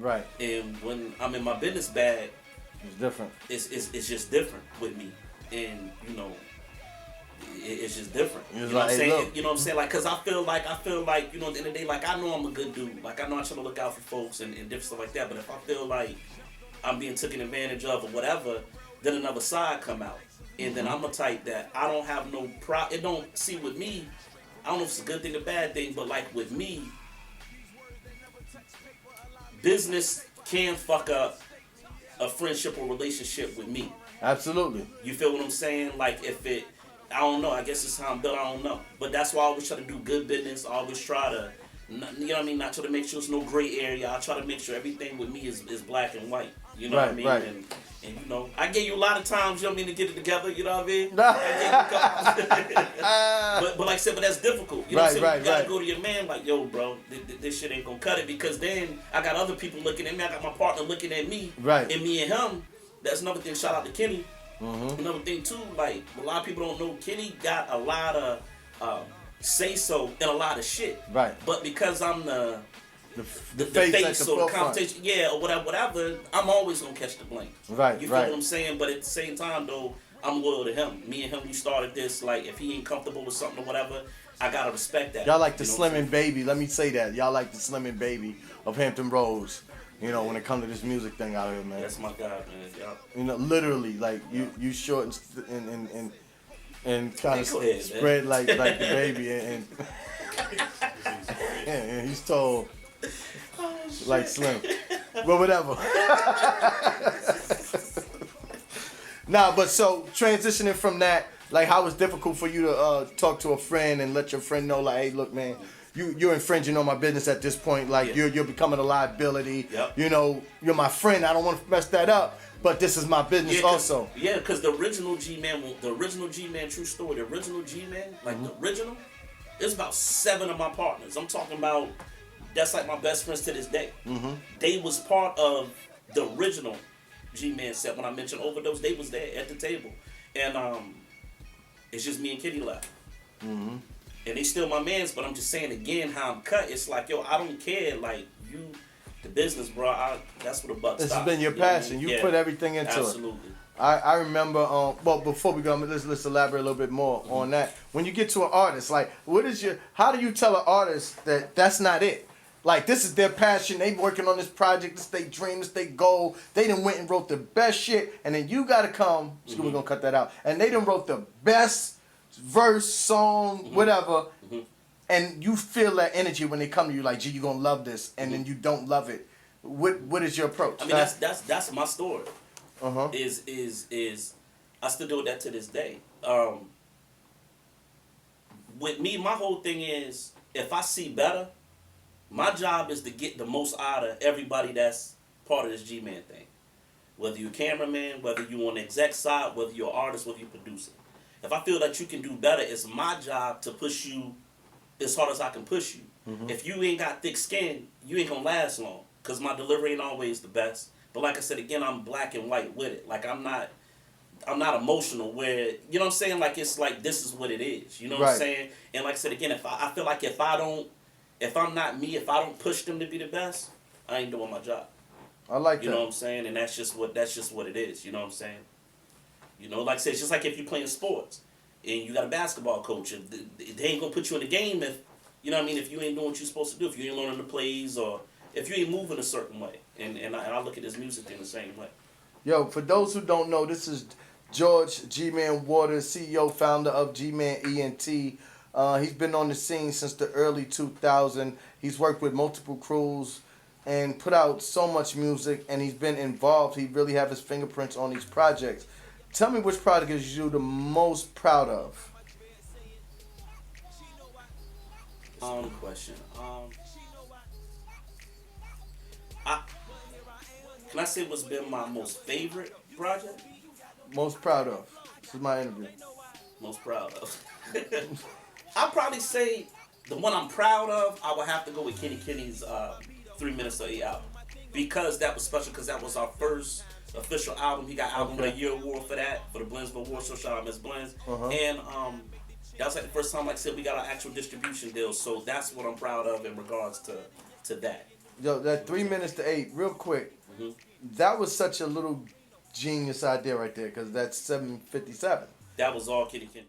Right. And when I'm in my business bag, it's different. It's just different with me, and you know, it's just different. You know like, what I'm saying? look. You know what I'm saying? Like, cause I feel like you know, at the end of the day, like I know I'm a good dude. Like I know I try to look out for folks and different stuff like that. But if I feel like I'm being taken advantage of or whatever, then another side come out, and then I'm a type that I don't have no It don't see with me. I don't know if it's a good thing or bad thing, but like with me, business can fuck up a friendship or relationship with me. Absolutely. You feel what I'm saying? Like if it, I don't know. I guess it's how I'm built. I don't know. But that's why I always try to do good business. I always try to, you know what I mean? Not try to make sure it's no gray area. I try to make sure everything with me is black and white. You know what I mean? Right. And you know, I gave you a lot of times, you know what I mean, to get it together, you know what I mean? but like I said, but that's difficult. You know what I'm saying? You gotta go to your man like, yo, bro, this shit ain't gonna cut it, because then I got other people looking at me, I got my partner looking at me, right. And me and him, that's another thing, shout out to Kenny. Another thing too, like, a lot of people don't know, Kenny got a lot of say-so in a lot of shit. Right. But because I'm the face or the competition, or whatever, I'm always gonna catch the blame. Right. You feel what I'm saying? But at the same time, though, I'm loyal to him. Me and him, we started this. Like, if he ain't comfortable with something or whatever, I gotta respect that. Y'all like the Slim and Baby. Let me say that. Y'all like the Slim and Baby of Hampton Roads. You know, when it comes to this music thing out here, man. That's my guy, man. Yeah. You know, literally, like you short and kind of spread like the baby and and he's tall like Slim, but whatever. Nah, but so transitioning from that, like, how was difficult for you to talk to a friend and let your friend know, like, hey, look, man, you're infringing on my business at this point. Like, you're becoming a liability. Yep. You know, you're my friend. I don't want to mess that up. But this is my business also. Yeah, because the original G-Man, true story, the original G-Man, like the original, it's about 7 of my partners. I'm talking about, that's like my best friends to this day. They was part of the original G-Man set. When I mentioned Overdose, they was there at the table. And it's just me and Kitty left. And they still my mans, but I'm just saying again how I'm cut. It's like, yo, I don't care. Like, you, the business, bro, that's what the buck stops. This has been your passion. You put everything into it. Absolutely. I remember, well, before we go, let's elaborate a little bit more on that. When you get to an artist, like, how do you tell an artist that that's not it? Like, this is their passion. They working on this project. This their dream. This their goal. They done went and wrote the best shit. And then you got to come. We're going to cut that out. And they done wrote the best verse, song, whatever. And you feel that energy when they come to you, like, gee, you're going to love this. And then you don't love it. What is your approach? I mean, that's my story. Is I still do that to this day. With me, my whole thing is, if I see better, my job is to get the most out of everybody that's part of this G-Man thing. Whether you're a cameraman, whether you're on the exec side, whether you're an artist, whether you're a producer. If I feel that you can do better, it's my job to push you as hard as I can push you. If you ain't got thick skin, you ain't gonna last long, because my delivery ain't always the best. But like I said, again, I'm black and white with it. Like, I'm not emotional where, you know what I'm saying? Like, it's like, this is what it is. You know what I'm saying? And like I said, again, I feel like if I'm not me, if I don't push them to be the best, I ain't doing my job. I like that. You know what I'm saying? And that's just what it is. You know what I'm saying? You know, like I said, it's just like if you're playing sports and you got a basketball coach, they ain't gonna put you in the game if, you know what I mean, if you ain't doing what you're supposed to do, if you ain't learning the plays, or if you ain't moving a certain way. And I look at this music thing the same way. Yo, for those who don't know, this is George G-Man Waters, CEO, founder of G-Man ENT. He's been on the scene since the early 2000s. He's worked with multiple crews and put out so much music, and he's been involved. He really have his fingerprints on these projects. Tell me which project is you the most proud of? Question. Can I say what's been my most favorite project? Most proud of. This is my interview. Most proud of. I'll probably say the one I'm proud of, I would have to go with Kenny's 3 Minutes of the album. Because that was special, because that was our first official album. He got Album of the Year award for that, for the Blendsville Award Show. Shout out Miss Blends. And that was like the first time, like I said, we got our actual distribution deal. So that's what I'm proud of in regards to that. Yo, that 3 minutes to 8, real quick. Mhm. That was such a little genius idea right there, because that's 7:57. That was all Kitty Kenny.